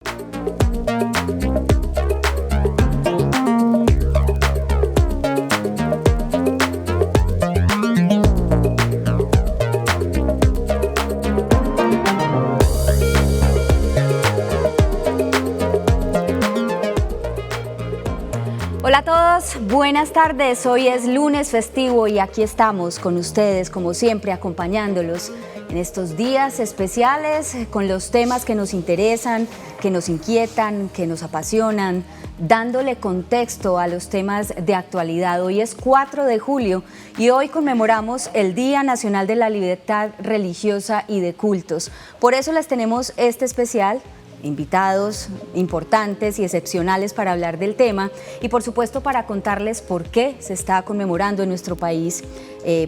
Hola a todos, buenas tardes. Hoy es lunes festivo y aquí estamos con ustedes, como siempre, acompañándolos en estos días especiales con los temas que nos interesan, que nos inquietan, que nos apasionan, dándole contexto a los temas de actualidad. Hoy es 4 de julio y hoy conmemoramos el Día Nacional de la Libertad Religiosa y de Cultos. Por eso les tenemos este especial, invitados importantes y excepcionales para hablar del tema y por supuesto para contarles por qué se está conmemorando en nuestro país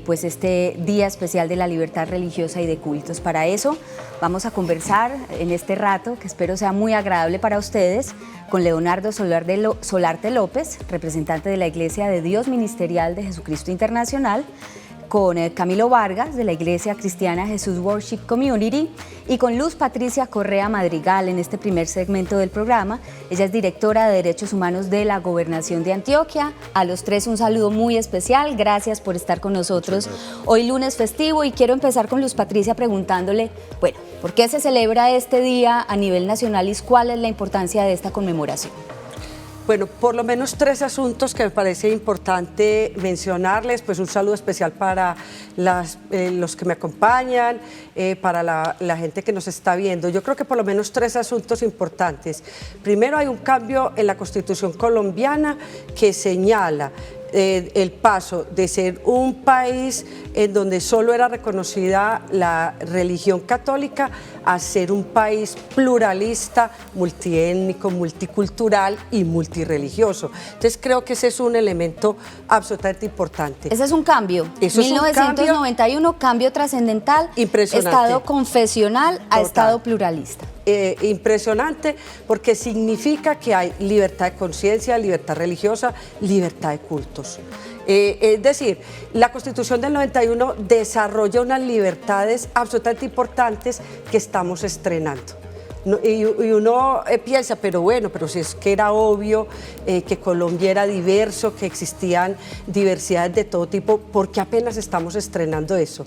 pues este Día Especial de la Libertad Religiosa y de Cultos. Para eso vamos a conversar en este rato, que espero sea muy agradable para ustedes, con Leonardo Solarte López, representante de la Iglesia de Dios Ministerial de Jesucristo Internacional, con Camilo Vargas de la Iglesia Cristiana Jesús Worship Community y con Luz Patricia Correa Madrigal en este primer segmento del programa. Ella es directora de Derechos Humanos de la Gobernación de Antioquia. A los tres un saludo muy especial, gracias por estar con nosotros hoy lunes festivo y quiero empezar con Luz Patricia preguntándole, bueno, ¿por qué se celebra este día a nivel nacional y cuál es la importancia de esta conmemoración? Bueno, por lo menos 3 asuntos que me parece importante mencionarles, pues un saludo especial para los que me acompañan, para la gente que nos está viendo. Yo creo que por lo menos 3 asuntos importantes. Primero, hay un cambio en la Constitución colombiana que señala el paso de ser un país en donde solo era reconocida la religión católica a ser un país pluralista, multiétnico, multicultural y multirreligioso. Entonces creo que ese es un elemento absolutamente importante. Ese es un cambio. Eso 1991, cambio trascendental, impresionante. Estado confesional a Estado pluralista. Impresionante porque significa que hay libertad de conciencia, libertad religiosa, libertad de cultos. Es decir, la Constitución del 91 desarrolla unas libertades absolutamente importantes que estamos estrenando. Y uno piensa, pero si es que era obvio que Colombia era diverso, que existían diversidades de todo tipo, ¿por qué apenas estamos estrenando eso?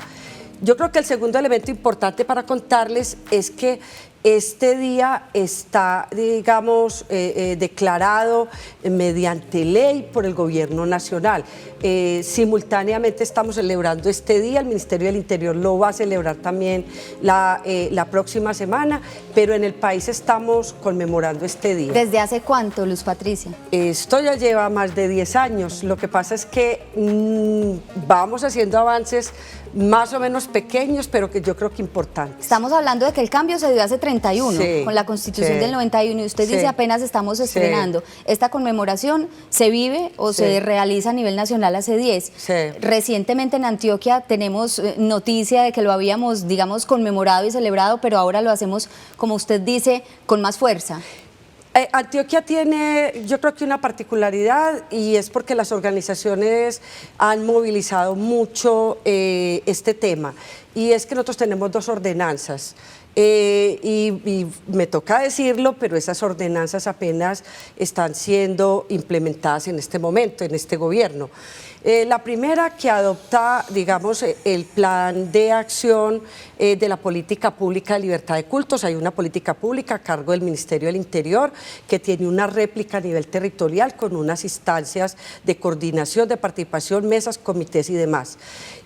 Yo creo que el segundo elemento importante para contarles es que este día está, digamos, declarado mediante ley por el Gobierno Nacional. Simultáneamente estamos celebrando este día, el Ministerio del Interior lo va a celebrar también la próxima semana, pero en el país estamos conmemorando este día. ¿Desde hace cuánto, Luz Patricia? Esto ya lleva más de 10 años. Lo que pasa es que vamos haciendo avances más o menos pequeños, pero que yo creo que importantes. Estamos hablando de que el cambio se dio hace 31, con la Constitución del 91, y usted dice apenas estamos estrenando. ¿Esta conmemoración se vive o se realiza a nivel nacional hace 10? Recientemente en Antioquia tenemos noticia de que lo habíamos, digamos, conmemorado y celebrado, pero ahora lo hacemos, como usted dice, con más fuerza. Antioquia tiene, yo creo que una particularidad, y es porque las organizaciones han movilizado mucho este tema, y es que nosotros tenemos 2 ordenanzas. Y me toca decirlo, pero esas ordenanzas apenas están siendo implementadas en este momento, en este gobierno. La primera, que adopta, digamos, el plan de acción de la política pública de libertad de cultos. Hay una política pública a cargo del Ministerio del Interior que tiene una réplica a nivel territorial con unas instancias de coordinación, de participación, mesas, comités y demás.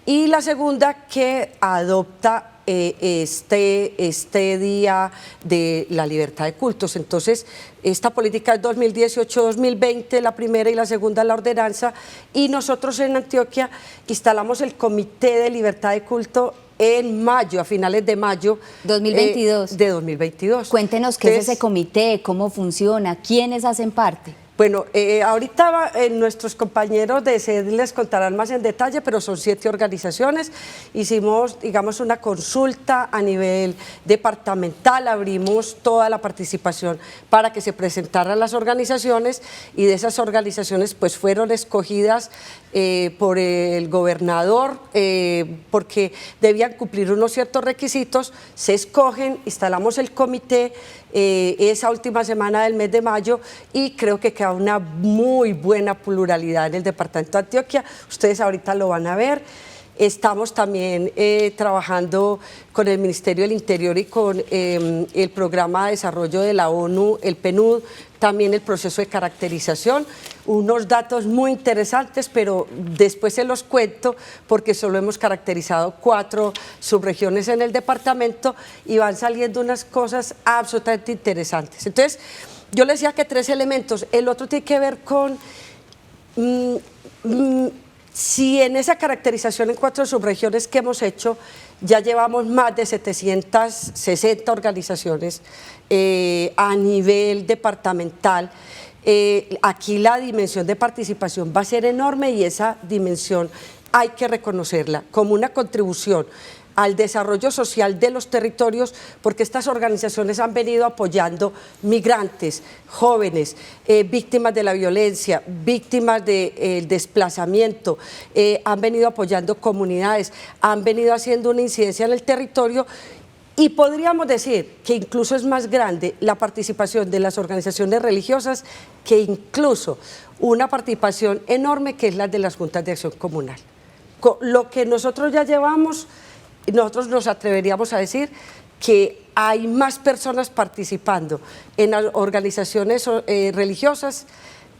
Y la segunda, que adopta este día de la libertad de cultos. Entonces, esta política es 2018-2020, la primera, y la segunda la ordenanza, y nosotros en Antioquia instalamos el Comité de Libertad de Culto en mayo, a finales de mayo 2022. De 2022. Cuéntenos qué es ese comité, cómo funciona, quiénes hacen parte. Bueno, ahorita nuestros compañeros de SED les contarán más en detalle, pero son 7 organizaciones. Hicimos, digamos, una consulta a nivel departamental, abrimos toda la participación para que se presentaran las organizaciones, y de esas organizaciones pues fueron escogidas por el gobernador porque debían cumplir unos ciertos requisitos. Se escogen, instalamos el comité esa última semana del mes de mayo y creo que queda una muy buena pluralidad en el departamento de Antioquia. Ustedes ahorita lo van a ver. Estamos también trabajando con el Ministerio del Interior y con el Programa de Desarrollo de la ONU, el PNUD, también el proceso de caracterización. Unos datos muy interesantes, pero después se los cuento porque solo hemos caracterizado 4 subregiones en el departamento y van saliendo unas cosas absolutamente interesantes. Entonces, yo les decía que 3 elementos. El otro tiene que ver con... si en esa caracterización en 4 subregiones que hemos hecho, ya llevamos más de 760 organizaciones a nivel departamental, aquí la dimensión de participación va a ser enorme y esa dimensión hay que reconocerla como una contribución al desarrollo social de los territorios, porque estas organizaciones han venido apoyando migrantes, jóvenes, víctimas de la violencia, víctimas del desplazamiento, han venido apoyando comunidades, han venido haciendo una incidencia en el territorio y podríamos decir que incluso es más grande la participación de las organizaciones religiosas que incluso una participación enorme que es la de las juntas de acción comunal. Lo que nosotros ya llevamos... Nosotros nos atreveríamos a decir que hay más personas participando en las organizaciones religiosas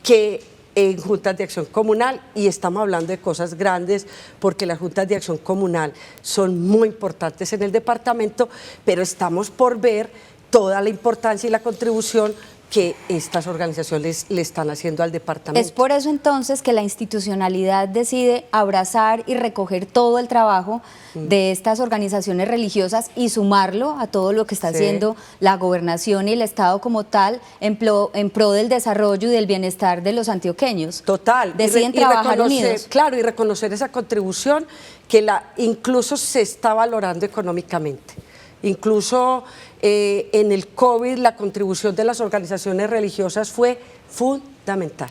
que en juntas de acción comunal y estamos hablando de cosas grandes porque las juntas de acción comunal son muy importantes en el departamento, pero estamos por ver toda la importancia y la contribución que estas organizaciones le están haciendo al departamento. Es por eso entonces que la institucionalidad decide abrazar y recoger todo el trabajo de estas organizaciones religiosas y sumarlo a todo lo que está haciendo la gobernación y el Estado como tal en pro del desarrollo y del bienestar de los antioqueños. Total. Deciden trabajar unidos. Claro, y reconocer esa contribución que incluso se está valorando económicamente. Incluso en el COVID la contribución de las organizaciones religiosas fue fundamental.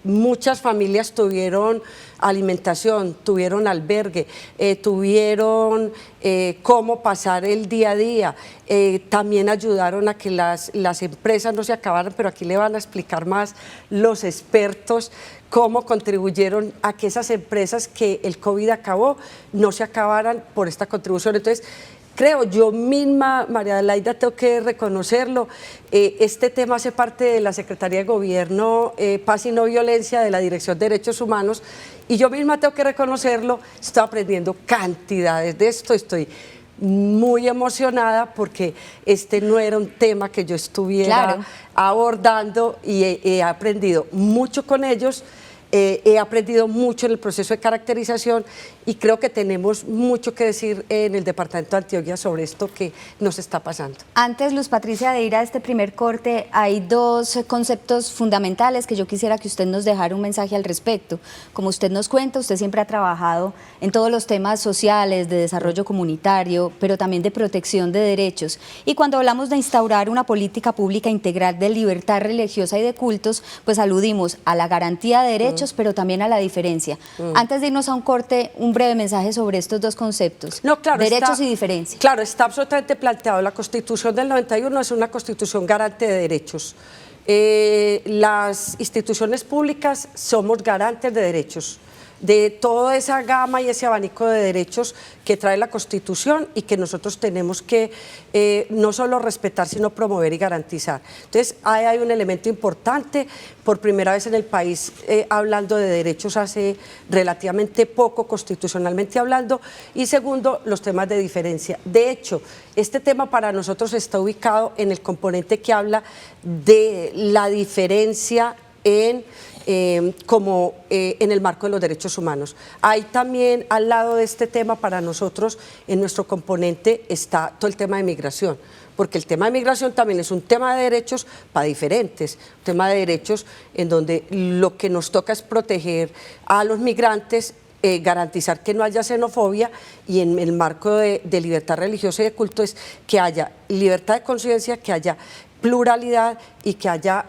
Muchas familias tuvieron alimentación, tuvieron albergue, tuvieron cómo pasar el día a día, también ayudaron a que las empresas no se acabaran, pero aquí le van a explicar más los expertos cómo contribuyeron a que esas empresas que el COVID acabó no se acabaran por esta contribución. Entonces, creo, yo misma, María Adelaida, tengo que reconocerlo, este tema hace parte de la Secretaría de Gobierno, Paz y No Violencia, de la Dirección de Derechos Humanos, y yo misma tengo que reconocerlo, estoy aprendiendo cantidades de esto, estoy muy emocionada porque este no era un tema que yo estuviera abordando y he aprendido mucho con ellos. He aprendido mucho en el proceso de caracterización y creo que tenemos mucho que decir en el departamento de Antioquia sobre esto que nos está pasando. Antes, Luz Patricia, de ir a este primer corte, hay 2 conceptos fundamentales que yo quisiera que usted nos dejara un mensaje al respecto. Como usted nos cuenta, usted siempre ha trabajado en todos los temas sociales, de desarrollo comunitario, pero también de protección de derechos. Y cuando hablamos de instaurar una política pública integral de libertad religiosa y de cultos, pues aludimos a la garantía de derechos, pero también a la diferencia. Antes de irnos a un corte, un breve mensaje sobre estos 2 conceptos, derechos y diferencia. Claro, está absolutamente planteado. La Constitución del 91 es una constitución garante de derechos. Las instituciones públicas somos garantes de derechos, de toda esa gama y ese abanico de derechos que trae la Constitución y que nosotros tenemos que no solo respetar, sino promover y garantizar. Entonces, ahí hay un elemento importante, por primera vez en el país, hablando de derechos hace relativamente poco, constitucionalmente hablando, y segundo, los temas de diferencia. De hecho, este tema para nosotros está ubicado en el componente que habla de la diferencia en el marco de los derechos humanos. Ahí también, al lado de este tema, para nosotros, en nuestro componente, está todo el tema de migración, porque el tema de migración también es un tema de derechos para diferentes, un tema de derechos en donde lo que nos toca es proteger a los migrantes, garantizar que no haya xenofobia y en el marco de libertad religiosa y de culto es que haya libertad de conciencia, que haya pluralidad y que haya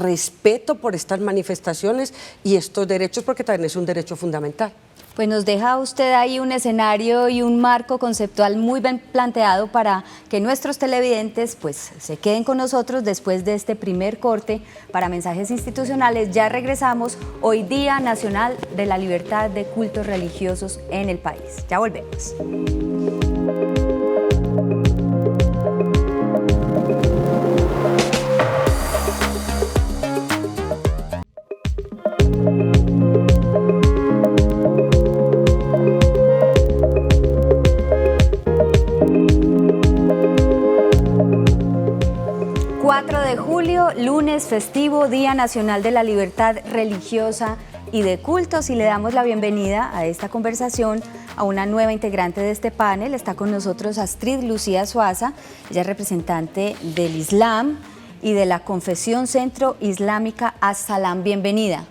respeto por estas manifestaciones y estos derechos, porque también es un derecho fundamental. Pues nos deja usted ahí un escenario y un marco conceptual muy bien planteado para que nuestros televidentes pues se queden con nosotros después de este primer corte para mensajes institucionales. Ya regresamos, hoy Día Nacional de la Libertad de Cultos Religiosos en el país. Ya volvemos. De julio, lunes festivo, Día Nacional de la Libertad Religiosa y de Cultos, y le damos la bienvenida a esta conversación a una nueva integrante de este panel. Está con nosotros Astrid Lucía Suaza, ella es representante del Islam y de la Confesión Centro Islámica As-Salam. Bienvenida.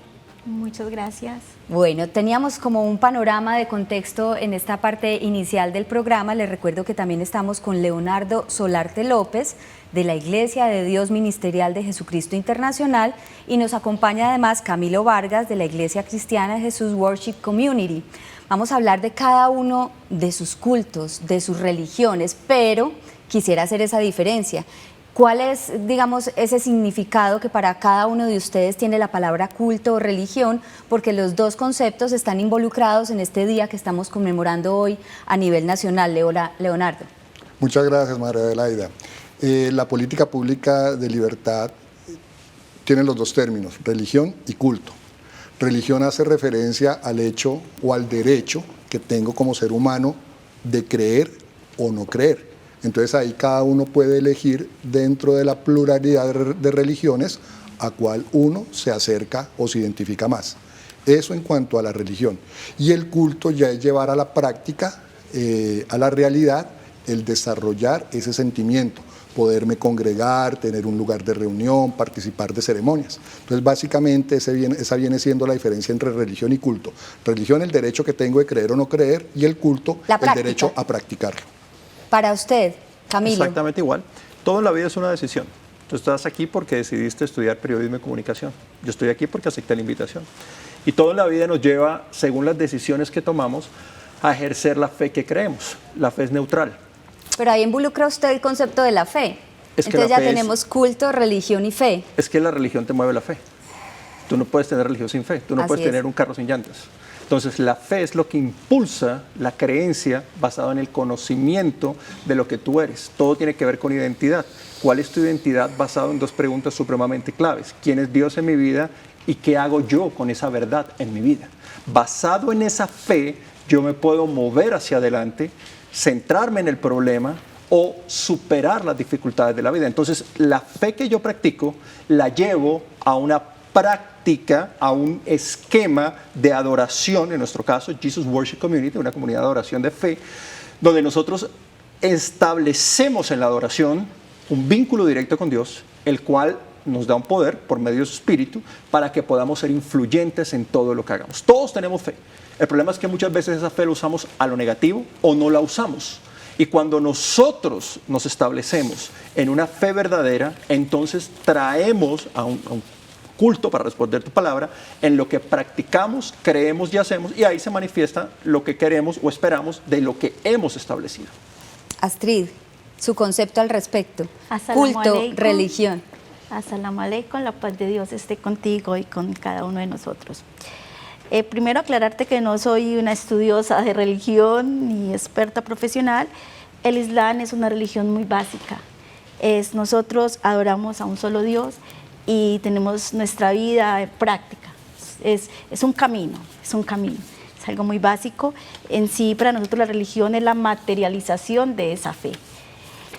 Muchas gracias. Bueno, teníamos como un panorama de contexto en esta parte inicial del programa. Les recuerdo que también estamos con Leonardo Solarte López, de la Iglesia de Dios Ministerial de Jesucristo Internacional, y nos acompaña además Camilo Vargas, de la Iglesia Cristiana de Jesús Worship Community. Vamos a hablar de cada uno de sus cultos, de sus religiones, pero quisiera hacer esa diferencia. ¿Cuál es, digamos, ese significado que para cada uno de ustedes tiene la palabra culto o religión? Porque los dos conceptos están involucrados en este día que estamos conmemorando hoy a nivel nacional. Leonardo. Muchas gracias, María Adelaida. La política pública de libertad tiene los dos términos, religión y culto. Religión hace referencia al hecho o al derecho que tengo como ser humano de creer o no creer. Entonces ahí cada uno puede elegir dentro de la pluralidad de religiones a cuál uno se acerca o se identifica más. Eso en cuanto a la religión. Y el culto ya es llevar a la práctica, a la realidad, el desarrollar ese sentimiento, poderme congregar, tener un lugar de reunión, participar de ceremonias. Entonces básicamente esa viene siendo la diferencia entre religión y culto. Religión, el derecho que tengo de creer o no creer, y el culto, el derecho a practicarlo. Para usted, Camilo. Exactamente igual. Todo en la vida es una decisión. Tú estás aquí porque decidiste estudiar periodismo y comunicación. Yo estoy aquí porque acepté la invitación. Y todo en la vida nos lleva, según las decisiones que tomamos, a ejercer la fe que creemos. La fe es neutral. Pero ahí involucra usted el concepto de la fe. Entonces ya tenemos culto, religión y fe. Es que la religión te mueve la fe. Tú no puedes tener religión sin fe. Tú no puedes tener un carro sin llantas. Entonces la fe es lo que impulsa la creencia basada en el conocimiento de lo que tú eres. Todo tiene que ver con identidad. ¿Cuál es tu identidad? Basado en dos preguntas supremamente claves. ¿Quién es Dios en mi vida y qué hago yo con esa verdad en mi vida? Basado en esa fe, yo me puedo mover hacia adelante, centrarme en el problema o superar las dificultades de la vida. Entonces la fe que yo practico la llevo a una práctica, a un esquema de adoración, en nuestro caso Jesus Worship Community, una comunidad de adoración de fe, donde nosotros establecemos en la adoración un vínculo directo con Dios, el cual nos da un poder por medio de su espíritu para que podamos ser influyentes en todo lo que hagamos. Todos tenemos fe. El problema es que muchas veces esa fe la usamos a lo negativo o no la usamos. Y cuando nosotros nos establecemos en una fe verdadera, entonces traemos a un culto, para responder tu palabra, en lo que practicamos, creemos y hacemos, y ahí se manifiesta lo que queremos o esperamos de lo que hemos establecido. Astrid, su concepto al respecto. As-salamu Culto, alaykum. religión. As-salamu alaykum, la paz de Dios esté contigo y con cada uno de nosotros. Primero aclararte que no soy una estudiosa de religión ni experta profesional. El Islam es una religión muy básica. Nosotros adoramos a un solo Dios y tenemos nuestra vida práctica. Es un camino, es algo muy básico. En sí, para nosotros la religión es la materialización de esa fe.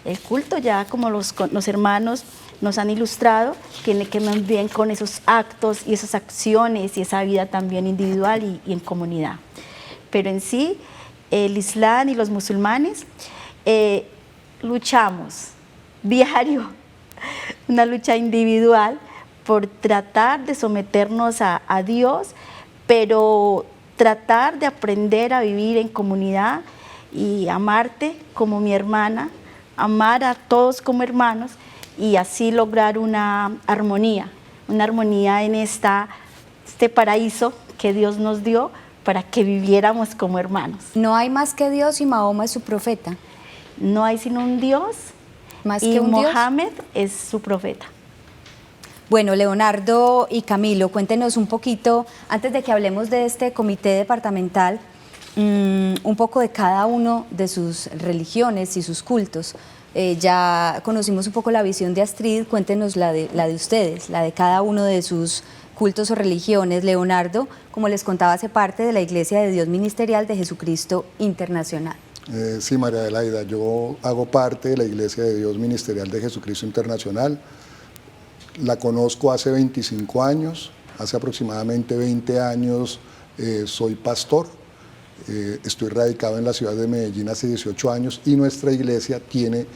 El culto, ya como los hermanos nos han ilustrado, tiene que ver bien con esos actos y esas acciones y esa vida también individual y en comunidad. Pero en sí, el Islam y los musulmanes luchamos diario, una lucha individual por tratar de someternos a Dios, pero tratar de aprender a vivir en comunidad y amarte como mi hermana, amar a todos como hermanos y así lograr una armonía en este paraíso que Dios nos dio para que viviéramos como hermanos. No hay más que Dios y Mahoma es su profeta. No hay sino un Dios Más y que un Dios. Mohammed es su profeta. Bueno, Leonardo y Camilo, cuéntenos un poquito, antes de que hablemos de este comité departamental, un poco de cada uno de sus religiones y sus cultos. Ya conocimos un poco la visión de Astrid, cuéntenos la de ustedes, la de cada uno de sus cultos o religiones. Leonardo, como les contaba, hace parte de la Iglesia de Dios Ministerial de Jesucristo Internacional. Sí, María Adelaida, yo hago parte de la Iglesia de Dios Ministerial de Jesucristo Internacional. La conozco hace 25 años, hace aproximadamente 20 años soy pastor. Estoy radicado en la ciudad de Medellín hace 18 años y nuestra iglesia tiene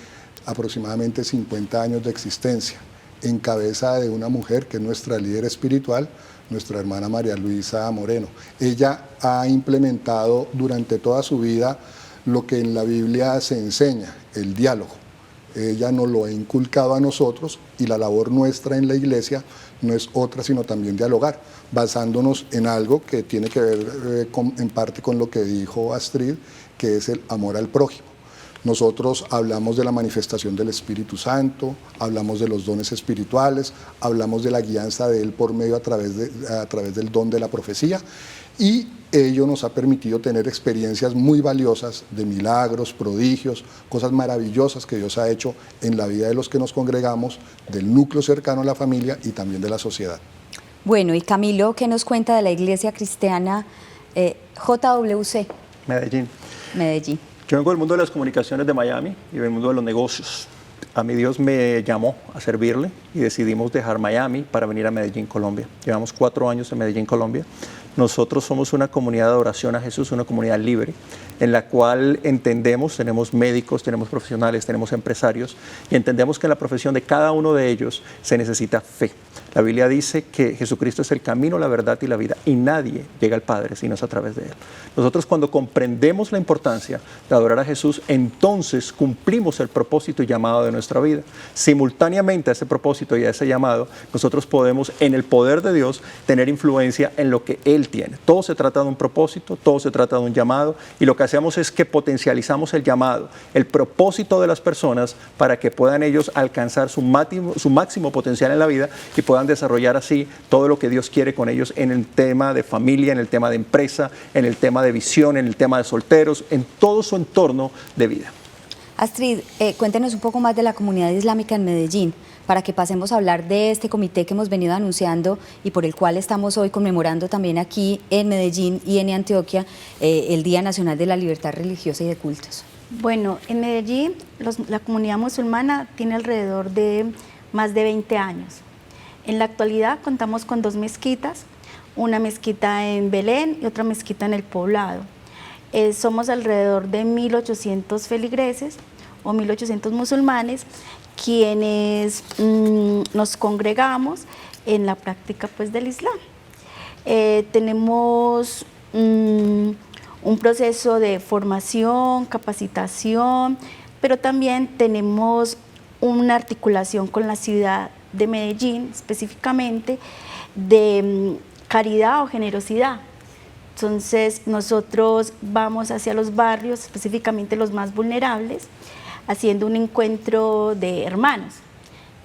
aproximadamente 50 años de existencia, en cabeza de una mujer que es nuestra líder espiritual, nuestra hermana María Luisa Moreno. Ella ha implementado durante toda su vida lo que en la Biblia se enseña, el diálogo. Ella nos lo ha inculcado a nosotros y la labor nuestra en la iglesia no es otra sino también dialogar, basándonos en algo que tiene que ver en parte con lo que dijo Astrid, que es el amor al prójimo. Nosotros hablamos de la manifestación del Espíritu Santo, hablamos de los dones espirituales, hablamos de la guianza de Él por medio a través del don de la profecía, y ello nos ha permitido tener experiencias muy valiosas de milagros, prodigios, cosas maravillosas que Dios ha hecho en la vida de los que nos congregamos, del núcleo cercano a la familia y también de la sociedad. Bueno, y Camilo, ¿qué nos cuenta de la Iglesia Cristiana JWC? Medellín. Medellín. Yo vengo del mundo de las comunicaciones de Miami y del mundo de los negocios. A mí Dios me llamó a servirle y decidimos dejar Miami para venir a Medellín, Colombia. Llevamos 4 años en Medellín, Colombia. Nosotros somos una comunidad de adoración a Jesús, una comunidad libre, en la cual entendemos, tenemos médicos, tenemos profesionales, tenemos empresarios, y entendemos que en la profesión de cada uno de ellos se necesita fe. La Biblia dice que Jesucristo es el camino, la verdad y la vida, y nadie llega al Padre si no es a través de Él. Nosotros, cuando comprendemos la importancia de adorar a Jesús, entonces cumplimos el propósito y llamado de nuestra vida. Simultáneamente a ese propósito y a ese llamado, nosotros podemos, en el poder de Dios, tener influencia en lo que Él tiene. Todo se trata de un propósito, todo se trata de un llamado, y lo que hacemos es que potencializamos el llamado, el propósito de las personas, para que puedan ellos alcanzar su máximo potencial en la vida y puedan desarrollar así todo lo que Dios quiere con ellos en el tema de familia, en el tema de empresa, en el tema de visión, en el tema de solteros, en todo su entorno de vida. Astrid, cuéntenos un poco más de la comunidad islámica en Medellín, para que pasemos a hablar de este comité que hemos venido anunciando y por el cual estamos hoy conmemorando también aquí en Medellín y en Antioquia el Día Nacional de la Libertad Religiosa y de Cultos. Bueno, en Medellín la comunidad musulmana tiene alrededor de más de 20 años. En la actualidad contamos con 2 mezquitas, una mezquita en Belén y otra mezquita en el Poblado. Somos alrededor de 1.800 feligreses o 1.800 musulmanes quienes nos congregamos en la práctica pues, del Islam. Tenemos un proceso de formación, capacitación, pero también tenemos una articulación con la ciudad de Medellín, específicamente de caridad o generosidad. Entonces nosotros vamos hacia los barrios, específicamente los más vulnerables, haciendo un encuentro de hermanos.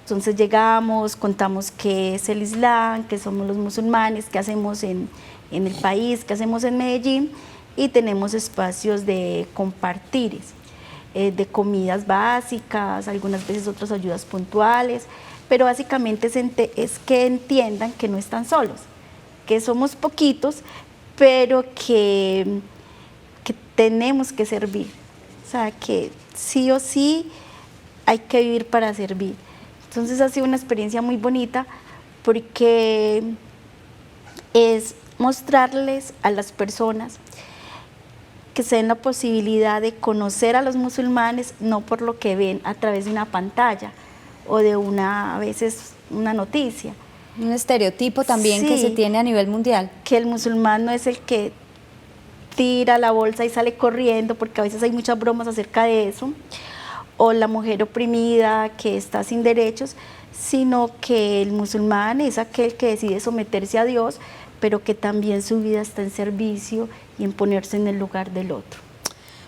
Entonces llegamos, contamos qué es el Islam, qué somos los musulmanes, qué hacemos en el país, qué hacemos en Medellín, y tenemos espacios de compartires, de comidas básicas, algunas veces otras ayudas puntuales, pero básicamente es que entiendan que no están solos, que somos poquitos, pero que tenemos que servir, o sea, que sí o sí hay que vivir para servir. Entonces ha sido una experiencia muy bonita porque es mostrarles a las personas que se den la posibilidad de conocer a los musulmanes no por lo que ven a través de una pantalla o de a veces una noticia. Un estereotipo también Sí, que se tiene a nivel mundial. Que el musulmán no es el que tira la bolsa y sale corriendo, porque a veces hay muchas bromas acerca de eso, o la mujer oprimida que está sin derechos, sino que el musulmán es aquel que decide someterse a Dios, pero que también su vida está en servicio y en ponerse en el lugar del otro.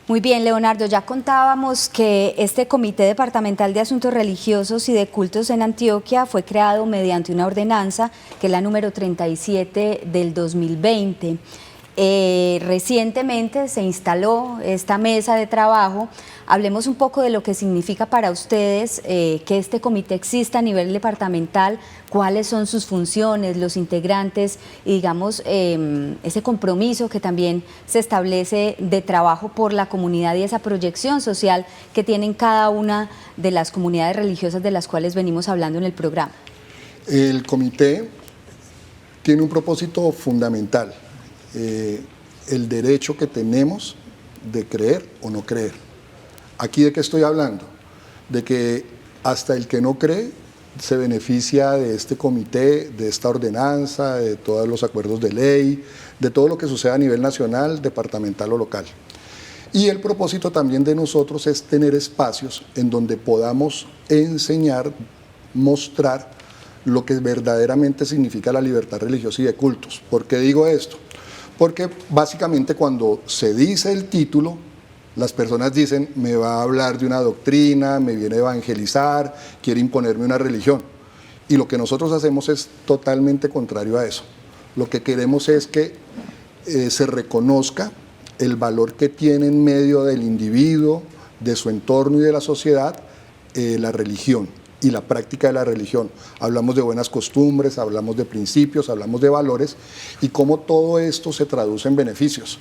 Muy bien, Leonardo, ya contábamos que este Comité Departamental de Asuntos Religiosos y de Cultos en Antioquia fue creado mediante una ordenanza, que es la número 37 del 2020. Recientemente se instaló esta mesa de trabajo. Hablemos un poco de lo que significa para ustedes que este comité exista a nivel departamental, cuáles son sus funciones, los integrantes y digamos ese compromiso que también se establece de trabajo por la comunidad y esa proyección social que tienen cada una de las comunidades religiosas de las cuales venimos hablando en el programa. El comité tiene un propósito fundamental. El derecho que tenemos de creer o no creer. ¿Aquí de qué estoy hablando? De que hasta el que no cree se beneficia de este comité, de esta ordenanza, de todos los acuerdos de ley, de todo lo que sucede a nivel nacional, departamental o local. Y el propósito también de nosotros es tener espacios en donde podamos enseñar, mostrar lo que verdaderamente significa la libertad religiosa y de cultos. ¿Por qué digo esto? Porque básicamente cuando se dice el título, las personas dicen, me va a hablar de una doctrina, me viene a evangelizar, quiere imponerme una religión. Y lo que nosotros hacemos es totalmente contrario a eso. Lo que queremos es que se reconozca el valor que tiene en medio del individuo, de su entorno y de la sociedad, la religión y la práctica de la religión. Hablamos de buenas costumbres, hablamos de principios, hablamos de valores y cómo todo esto se traduce en beneficios.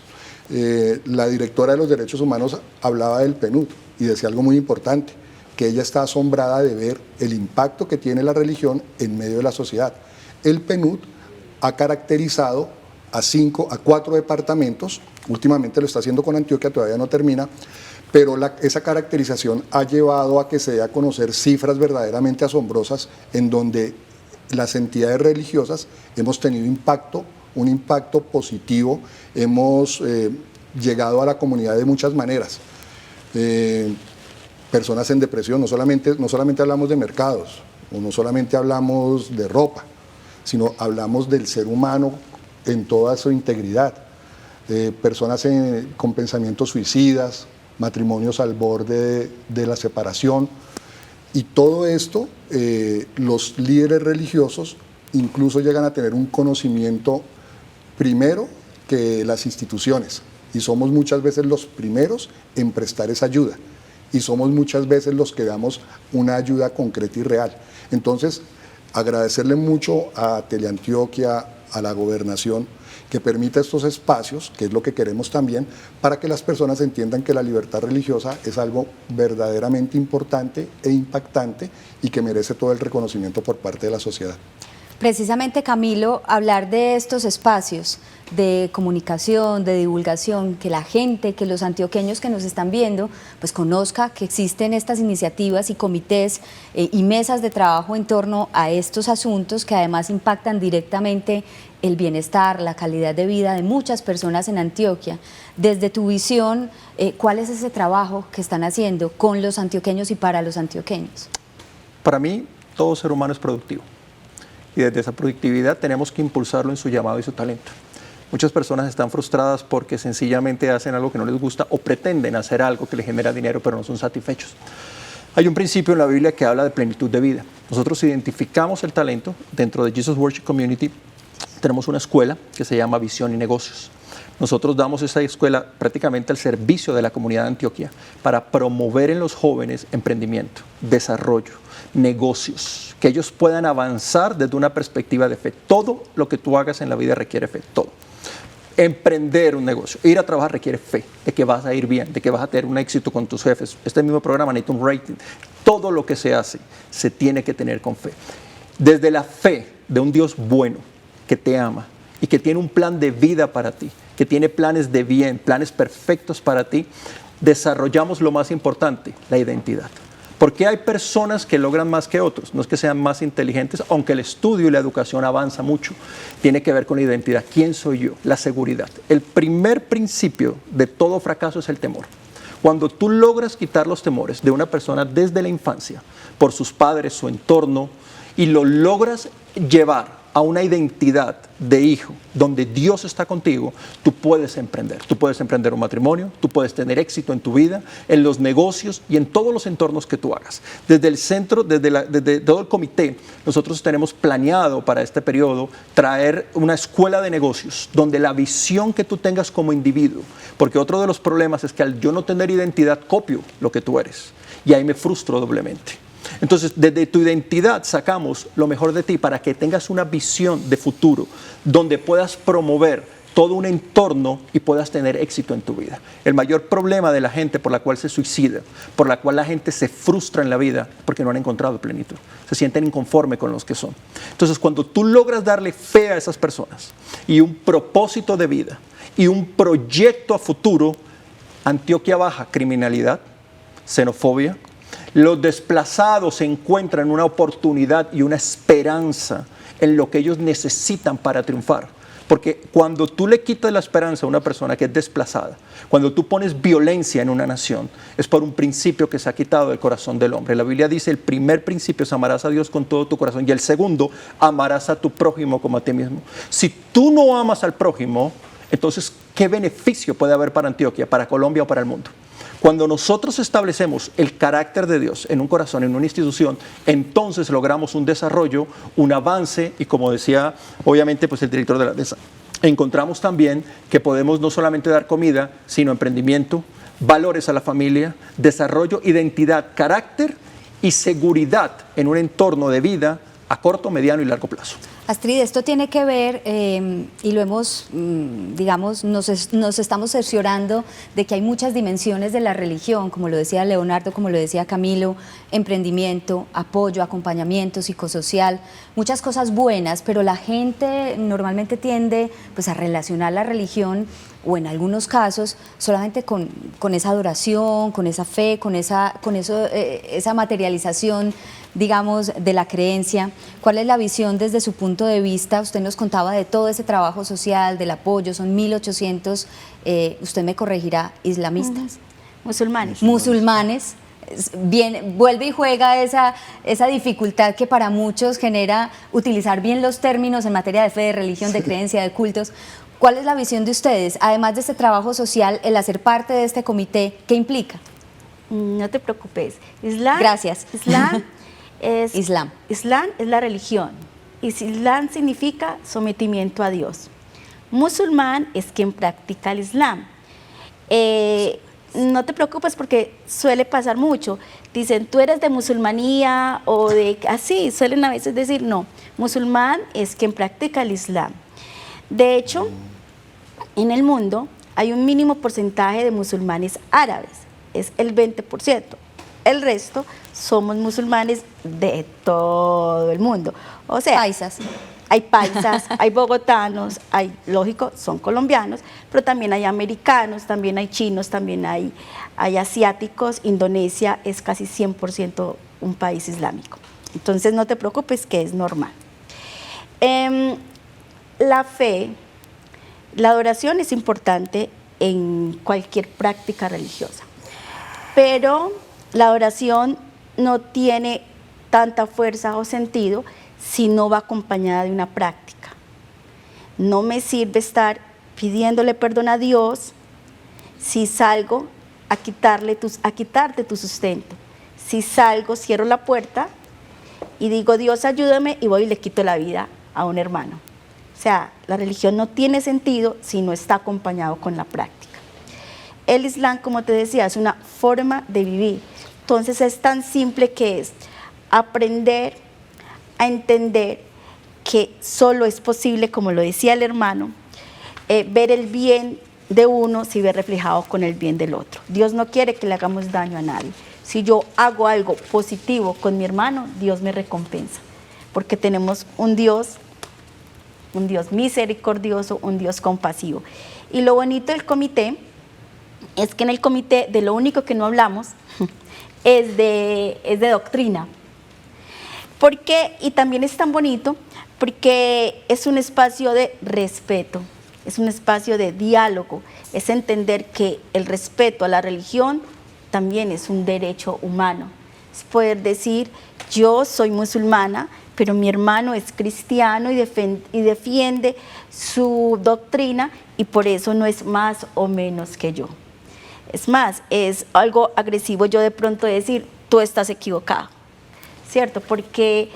La directora de los derechos humanos hablaba del PNUD y decía algo muy importante, que ella está asombrada de ver el impacto que tiene la religión en medio de la sociedad. El PNUD ha caracterizado a 4 departamentos, últimamente lo está haciendo con Antioquia, todavía no termina, pero esa caracterización ha llevado a que se dé a conocer cifras verdaderamente asombrosas en donde las entidades religiosas hemos tenido un impacto positivo, hemos llegado a la comunidad de muchas maneras. Personas en depresión, no solamente hablamos de mercados, o no solamente hablamos de ropa, sino hablamos del ser humano en toda su integridad. Personas con pensamientos suicidas, matrimonios al borde de la separación, y todo esto los líderes religiosos incluso llegan a tener un conocimiento primero que las instituciones, y somos muchas veces los primeros en prestar esa ayuda, y somos muchas veces los que damos una ayuda concreta y real. Entonces, agradecerle mucho a Teleantioquia, a la gobernación, que permita estos espacios, que es lo que queremos también, para que las personas entiendan que la libertad religiosa es algo verdaderamente importante e impactante y que merece todo el reconocimiento por parte de la sociedad. Precisamente, Camilo, hablar de estos espacios de comunicación, de divulgación, que la gente, que los antioqueños que nos están viendo, pues conozca que existen estas iniciativas y comités y mesas de trabajo en torno a estos asuntos que además impactan directamente el bienestar, la calidad de vida de muchas personas en Antioquia. Desde tu visión, ¿cuál es ese trabajo que están haciendo con los antioqueños y para los antioqueños? Para mí, todo ser humano es productivo. Y desde esa productividad tenemos que impulsarlo en su llamado y su talento. Muchas personas están frustradas porque sencillamente hacen algo que no les gusta o pretenden hacer algo que les genera dinero, pero no son satisfechos. Hay un principio en la Biblia que habla de plenitud de vida. Nosotros identificamos el talento dentro de Jesus Worship Community. Tenemos una escuela que se llama Visión y Negocios. Nosotros damos esa escuela prácticamente al servicio de la comunidad de Antioquia para promover en los jóvenes emprendimiento, desarrollo, negocios, que ellos puedan avanzar desde una perspectiva de fe. Todo lo que tú hagas en la vida requiere fe, todo. Emprender un negocio, ir a trabajar requiere fe, de que vas a ir bien, de que vas a tener un éxito con tus jefes. Este mismo programa necesita un rating. Todo lo que se hace se tiene que tener con fe. Desde la fe de un Dios bueno, que te ama y que tiene un plan de vida para ti, que tiene planes de bien, planes perfectos para ti, desarrollamos lo más importante, la identidad. Porque hay personas que logran más que otros, no es que sean más inteligentes, aunque el estudio y la educación avanza mucho, tiene que ver con la identidad. ¿Quién soy yo? La seguridad. El primer principio de todo fracaso es el temor. Cuando tú logras quitar los temores de una persona desde la infancia, por sus padres, su entorno, y lo logras llevar a una identidad de hijo, donde Dios está contigo, tú puedes emprender. Tú puedes emprender un matrimonio, tú puedes tener éxito en tu vida, en los negocios y en todos los entornos que tú hagas. Desde el centro, desde todo el comité, nosotros tenemos planeado para este periodo traer una escuela de negocios, donde la visión que tú tengas como individuo, porque otro de los problemas es que al yo no tener identidad, copio lo que tú eres, y ahí me frustro doblemente. Entonces, desde tu identidad sacamos lo mejor de ti para que tengas una visión de futuro donde puedas promover todo un entorno y puedas tener éxito en tu vida. El mayor problema de la gente por la cual se suicida, por la cual la gente se frustra en la vida, porque no han encontrado plenitud. Se sienten inconformes con los que son. Entonces, cuando tú logras darle fe a esas personas y un propósito de vida y un proyecto a futuro, Antioquia baja criminalidad, xenofobia. Los desplazados encuentran una oportunidad y una esperanza en lo que ellos necesitan para triunfar. Porque cuando tú le quitas la esperanza a una persona que es desplazada, cuando tú pones violencia en una nación, es por un principio que se ha quitado del corazón del hombre. La Biblia dice, el primer principio es amarás a Dios con todo tu corazón, y el segundo, amarás a tu prójimo como a ti mismo. Si tú no amas al prójimo, entonces, ¿qué beneficio puede haber para Antioquia, para Colombia o para el mundo? Cuando nosotros establecemos el carácter de Dios en un corazón, en una institución, entonces logramos un desarrollo, un avance, y como decía obviamente pues el director de la DESA, encontramos también que podemos no solamente dar comida, sino emprendimiento, valores a la familia, desarrollo, identidad, carácter y seguridad en un entorno de vida a corto, mediano y largo plazo. Astrid, esto tiene que ver, y lo hemos, digamos, nos estamos cerciorando de que hay muchas dimensiones de la religión, como lo decía Leonardo, como lo decía Camilo, emprendimiento, apoyo, acompañamiento psicosocial, muchas cosas buenas, pero la gente normalmente tiende pues, a relacionar la religión, o en algunos casos, solamente con esa adoración, con esa fe, con esa materialización, digamos, de la creencia. ¿Cuál es la visión desde su punto de vista? Usted nos contaba de todo ese trabajo social, del apoyo, son 1.800, usted me corregirá, islamistas. Musulmanes. Bien, vuelve y juega esa dificultad que para muchos genera utilizar bien los términos en materia de fe, de religión, de creencia, de cultos. ¿Cuál es la visión de ustedes? Además de este trabajo social, el hacer parte de este comité, ¿qué implica? No te preocupes. Islam, gracias. Islam es la religión. Islam significa sometimiento a Dios. Musulmán es quien practica el Islam. No te preocupes porque suele pasar mucho. Dicen, tú eres de musulmanía o de... Así, suelen a veces decir, no. Musulmán es quien practica el Islam. De hecho, en el mundo hay un mínimo porcentaje de musulmanes árabes, es el 20%. El resto somos musulmanes de todo el mundo. O sea, hay paisas, hay bogotanos, hay, lógico, son colombianos, pero también hay americanos, también hay chinos, también hay asiáticos. Indonesia es casi 100% un país islámico. Entonces no te preocupes que es normal. La fe, la adoración es importante en cualquier práctica religiosa, pero la adoración no tiene tanta fuerza o sentido si no va acompañada de una práctica. No me sirve estar pidiéndole perdón a Dios si salgo a quitarte tu sustento. Si salgo, cierro la puerta y digo, Dios ayúdame, y voy y le quito la vida a un hermano. O sea, la religión no tiene sentido si no está acompañado con la práctica. El Islam, como te decía, es una forma de vivir. Entonces es tan simple que es aprender a entender que solo es posible, como lo decía el hermano, ver el bien de uno si ve reflejado con el bien del otro. Dios no quiere que le hagamos daño a nadie. Si yo hago algo positivo con mi hermano, Dios me recompensa, porque tenemos un Dios misericordioso, un Dios compasivo. Y lo bonito del comité es que en el comité de lo único que no hablamos es de doctrina. ¿Por qué? Y también es tan bonito porque es un espacio de respeto, es un espacio de diálogo, es entender que el respeto a la religión también es un derecho humano. es poder decir, yo soy musulmana, pero mi hermano es cristiano y defiende su doctrina y por eso no es más o menos que yo. Es más, es algo agresivo yo de pronto decir, tú estás equivocado, ¿cierto? Porque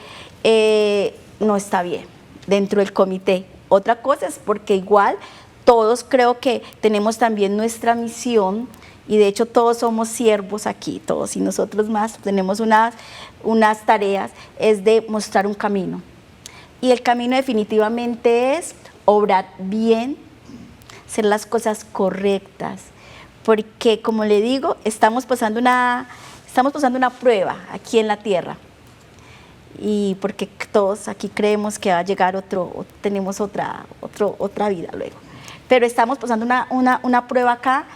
no está bien dentro del comité. Otra cosa es porque igual todos creo que tenemos también nuestra misión y de hecho todos somos siervos aquí, todos y nosotros más tenemos unas tareas, es de mostrar un camino. Y el camino definitivamente es obrar bien, hacer las cosas correctas, porque como le digo, estamos pasando una prueba aquí en la tierra y porque todos aquí creemos que va a llegar tenemos otra vida luego, pero estamos pasando una prueba acá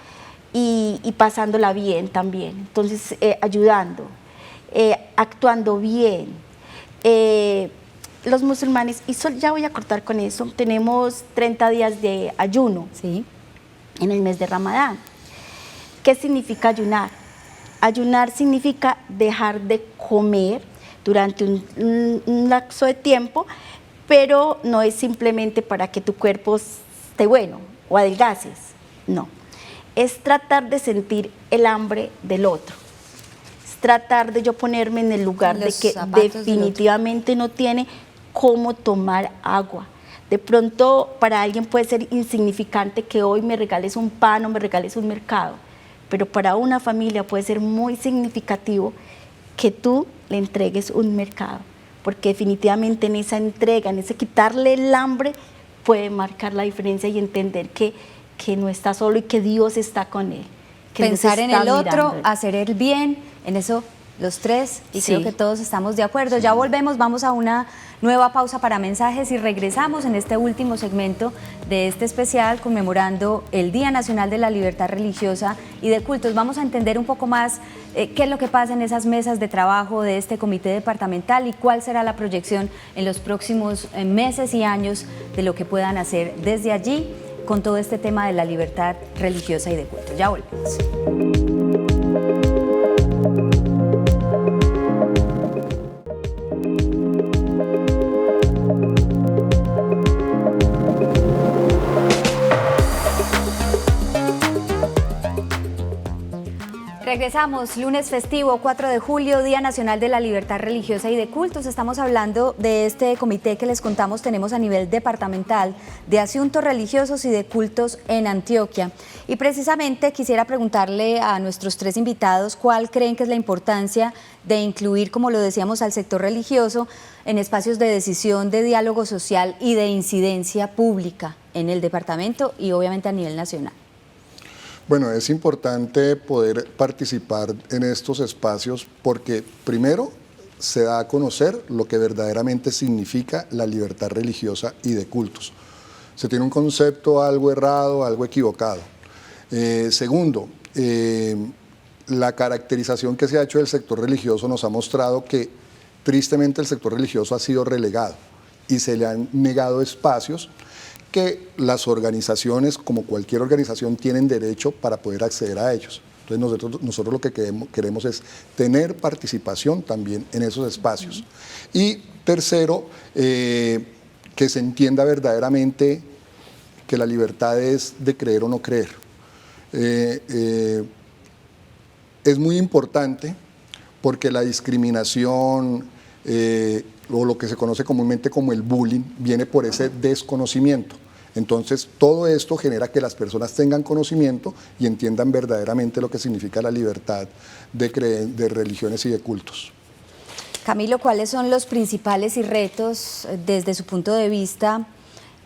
y pasándola bien también, entonces ayudando, actuando bien. Los musulmanes, y ya voy a cortar con eso, tenemos 30 días de ayuno, ¿sí?, en el mes de Ramadán. ¿Qué significa ayunar? Ayunar significa dejar de comer durante un lapso de tiempo, pero no es simplemente para que tu cuerpo esté bueno o adelgaces, no. Es tratar de sentir el hambre del otro. Es tratar de yo ponerme en el lugar de que definitivamente no tiene cómo tomar agua. De pronto para alguien puede ser insignificante que hoy me regales un pan o me regales un mercado, pero para una familia puede ser muy significativo que tú le entregues un mercado, porque definitivamente en esa entrega, en ese quitarle el hambre, puede marcar la diferencia y entender que no está solo y que Dios está con él. Que pensar en el otro, hacer el bien, en eso los tres, y sí, creo que todos estamos de acuerdo. Ya volvemos, vamos a una nueva pausa para mensajes y regresamos en este último segmento de este especial conmemorando el Día Nacional de la Libertad Religiosa y de Cultos. Vamos a entender un poco más qué es lo que pasa en esas mesas de trabajo de este comité departamental y cuál será la proyección en los próximos meses y años de lo que puedan hacer desde allí con todo este tema de la libertad religiosa y de culto. Ya volvemos. Regresamos, lunes festivo, 4 de julio, Día Nacional de la Libertad Religiosa y de Cultos. Estamos hablando de este comité que les contamos tenemos a nivel departamental de asuntos religiosos y de cultos en Antioquia. Y precisamente quisiera preguntarle a nuestros tres invitados cuál creen que es la importancia de incluir, como lo decíamos, al sector religioso en espacios de decisión, de diálogo social y de incidencia pública en el departamento y obviamente a nivel nacional. Bueno, es importante poder participar en estos espacios porque primero se da a conocer lo que verdaderamente significa la libertad religiosa y de cultos. Se tiene un concepto algo errado, algo equivocado. Segundo, la caracterización que se ha hecho del sector religioso nos ha mostrado que tristemente el sector religioso ha sido relegado y se le han negado espacios que las organizaciones, como cualquier organización, tienen derecho para poder acceder a ellos. Entonces nosotros lo que queremos es tener participación también en esos espacios. Y tercero, que se entienda verdaderamente que la libertad es de creer o no creer. Es muy importante porque la discriminación o lo que se conoce comúnmente como el bullying viene por ese desconocimiento. Entonces, todo esto genera que las personas tengan conocimiento y entiendan verdaderamente lo que significa la libertad de religiones y de cultos. Camilo, ¿cuáles son los principales y retos desde su punto de vista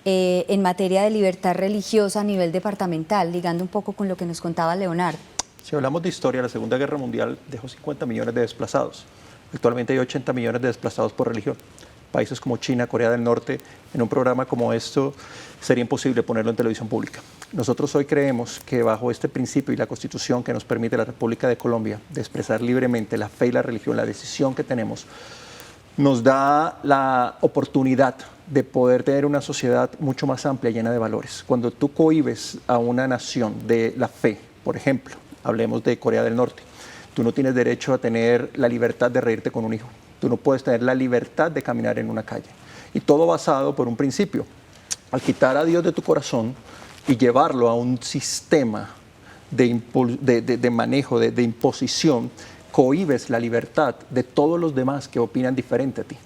en materia de libertad religiosa a nivel departamental, ligando un poco con lo que nos contaba Leonardo? Si hablamos de historia, la Segunda Guerra Mundial dejó 50 millones de desplazados. Actualmente hay 80 millones de desplazados por religión. Países como China, Corea del Norte, en un programa como esto sería imposible ponerlo en televisión pública. Nosotros hoy creemos que bajo este principio y la Constitución que nos permite la República de Colombia de expresar libremente la fe y la religión, la decisión que tenemos, nos da la oportunidad de poder tener una sociedad mucho más amplia, llena de valores. Cuando tú cohibes a una nación de la fe, por ejemplo, hablemos de Corea del Norte, Tú no tienes derecho a tener la libertad de reírte con un hijo. Tú no puedes tener la libertad de caminar en una calle. Y todo basado por un principio. Al quitar a Dios de tu corazón y llevarlo a un sistema de manejo, de imposición, cohibes la libertad de todos los demás que opinan diferente a ti.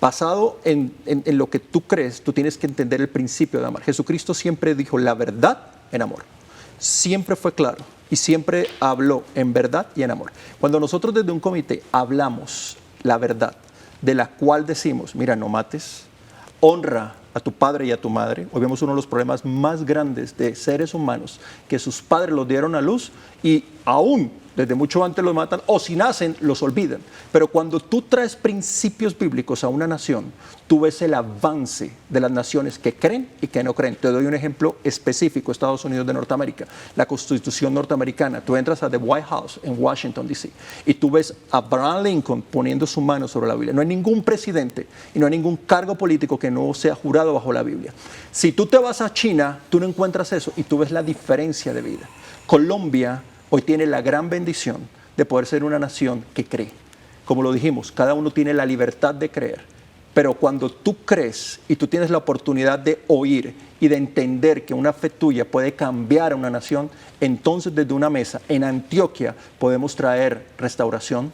Basado en lo que tú crees, tú tienes que entender el principio de amar. Jesucristo siempre dijo la verdad en amor. Siempre fue claro y siempre habló en verdad y en amor. Cuando nosotros desde un comité hablamos la verdad, de la cual decimos, mira, no mates, honra a tu padre y a tu madre. Hoy vemos uno de los problemas más grandes de seres humanos, que sus padres los dieron a luz y aún desde mucho antes los matan, o si nacen, los olvidan. Pero cuando tú traes principios bíblicos a una nación, tú ves el avance de las naciones que creen y que no creen. Te doy un ejemplo específico, Estados Unidos de Norteamérica, la Constitución norteamericana. Tú entras a The White House en Washington, D.C., y tú ves a Abraham Lincoln poniendo su mano sobre la Biblia. No hay ningún presidente y no hay ningún cargo político que no sea jurado bajo la Biblia. Si tú te vas a China, tú no encuentras eso y tú ves la diferencia de vida. Colombia hoy tiene la gran bendición de poder ser una nación que cree. Como lo dijimos, cada uno tiene la libertad de creer, pero cuando tú crees y tú tienes la oportunidad de oír y de entender que una fe tuya puede cambiar a una nación, entonces desde una mesa en Antioquia podemos traer restauración,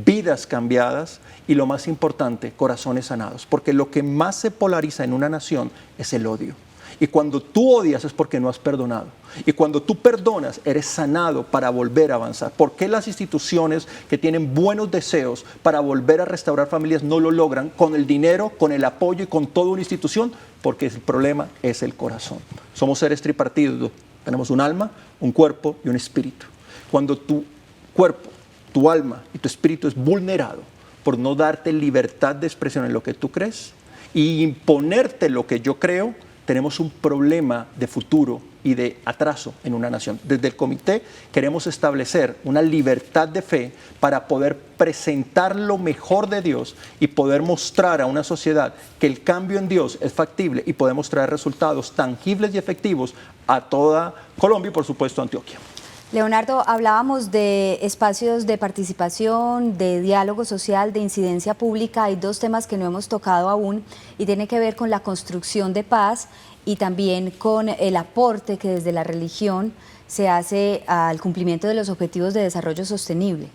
vidas cambiadas y lo más importante, corazones sanados, porque lo que más se polariza en una nación es el odio. Y cuando tú odias es porque no has perdonado. Y cuando tú perdonas, eres sanado para volver a avanzar. ¿Por qué las instituciones que tienen buenos deseos para volver a restaurar familias no lo logran con el dinero, con el apoyo y con toda una institución? Porque el problema es el corazón. Somos seres tripartidos. Tenemos un alma, un cuerpo y un espíritu. Cuando tu cuerpo, tu alma y tu espíritu es vulnerado por no darte libertad de expresión en lo que tú crees y imponerte lo que yo creo, tenemos un problema de futuro y de atraso en una nación. Desde el comité queremos establecer una libertad de fe para poder presentar lo mejor de Dios y poder mostrar a una sociedad que el cambio en Dios es factible y podemos traer resultados tangibles y efectivos a toda Colombia y por supuesto a Antioquia. Leonardo, hablábamos de espacios de participación, de diálogo social, de incidencia pública. Hay dos temas que no hemos tocado aún y tiene que ver con la construcción de paz y también con el aporte que desde la religión se hace al cumplimiento de los objetivos de desarrollo sostenible.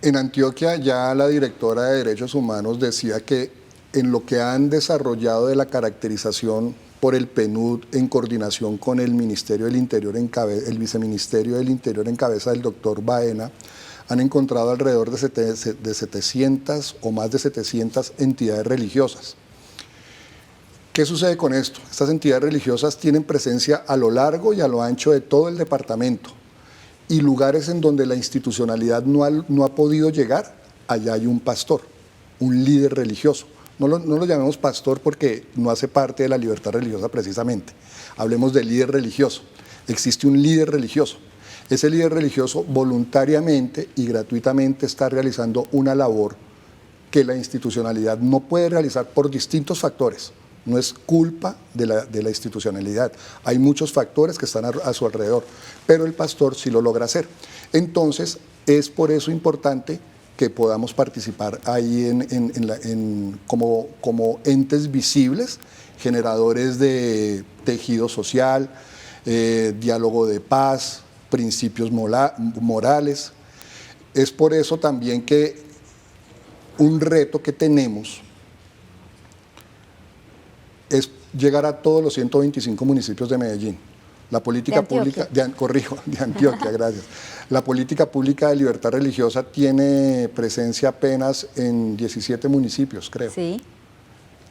En Antioquia ya la directora de Derechos Humanos decía que en lo que han desarrollado de la caracterización por el PNUD en coordinación con el Ministerio del Interior, el Viceministerio del Interior en cabeza del doctor Baena, han encontrado alrededor de 700 o más de 700 entidades religiosas. ¿Qué sucede con esto? Estas entidades religiosas tienen presencia a lo largo y a lo ancho de todo el departamento y lugares en donde la institucionalidad no ha podido llegar, allá hay un pastor, un líder religioso. No lo llamemos pastor porque no hace parte de la libertad religiosa precisamente. Hablemos de líder religioso. Existe un líder religioso. Ese líder religioso voluntariamente y gratuitamente está realizando una labor que la institucionalidad no puede realizar por distintos factores. No es culpa de la institucionalidad. Hay muchos factores que están a su alrededor, pero el pastor sí lo logra hacer. Entonces, es por eso importante que podamos participar ahí como entes visibles, generadores de tejido social, diálogo de paz, principios morales. Es por eso también que un reto que tenemos es llegar a todos los 125 municipios de Medellín. La política pública, de Antioquia, gracias. La política pública de libertad religiosa tiene presencia apenas en 17 municipios, creo. Sí.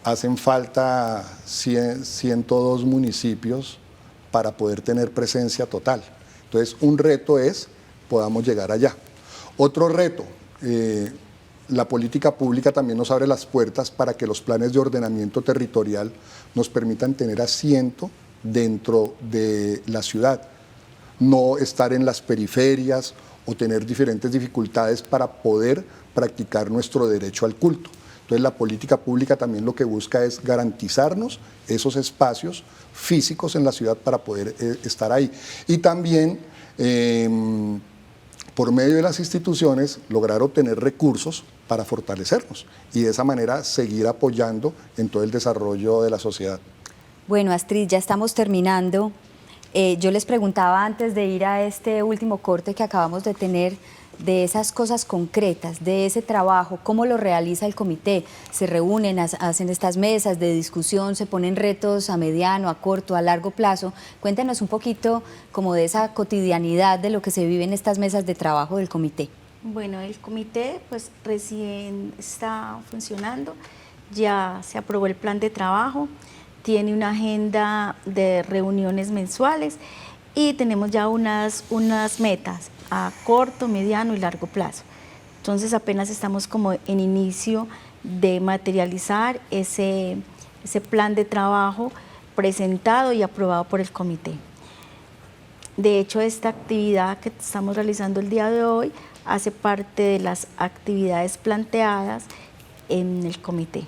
Hacen falta 102 municipios para poder tener presencia total. Entonces, un reto es podamos llegar allá. Otro reto, la política pública también nos abre las puertas para que los planes de ordenamiento territorial nos permitan tener asiento dentro de la ciudad, no estar en las periferias o tener diferentes dificultades para poder practicar nuestro derecho al culto. Entonces la política pública también lo que busca es garantizarnos esos espacios físicos en la ciudad para poder estar ahí. Y también por medio de las instituciones, lograr obtener recursos para fortalecernos y de esa manera seguir apoyando en todo el desarrollo de la sociedad. Bueno, Astrid, ya estamos terminando. Yo les preguntaba antes de ir a este último corte que acabamos de tener, de esas cosas concretas, de ese trabajo, cómo lo realiza el comité. Se reúnen, hacen estas mesas de discusión, se ponen retos a mediano, a corto, a largo plazo. Cuéntenos un poquito como de esa cotidianidad de lo que se vive en estas mesas de trabajo del comité. Bueno, el comité pues recién está funcionando, ya se aprobó el plan de trabajo, tiene una agenda de reuniones mensuales y tenemos ya unas metas a corto, mediano y largo plazo. Entonces apenas estamos como en inicio de materializar ese plan de trabajo presentado y aprobado por el comité. De hecho, esta actividad que estamos realizando el día de hoy hace parte de las actividades planteadas en el comité.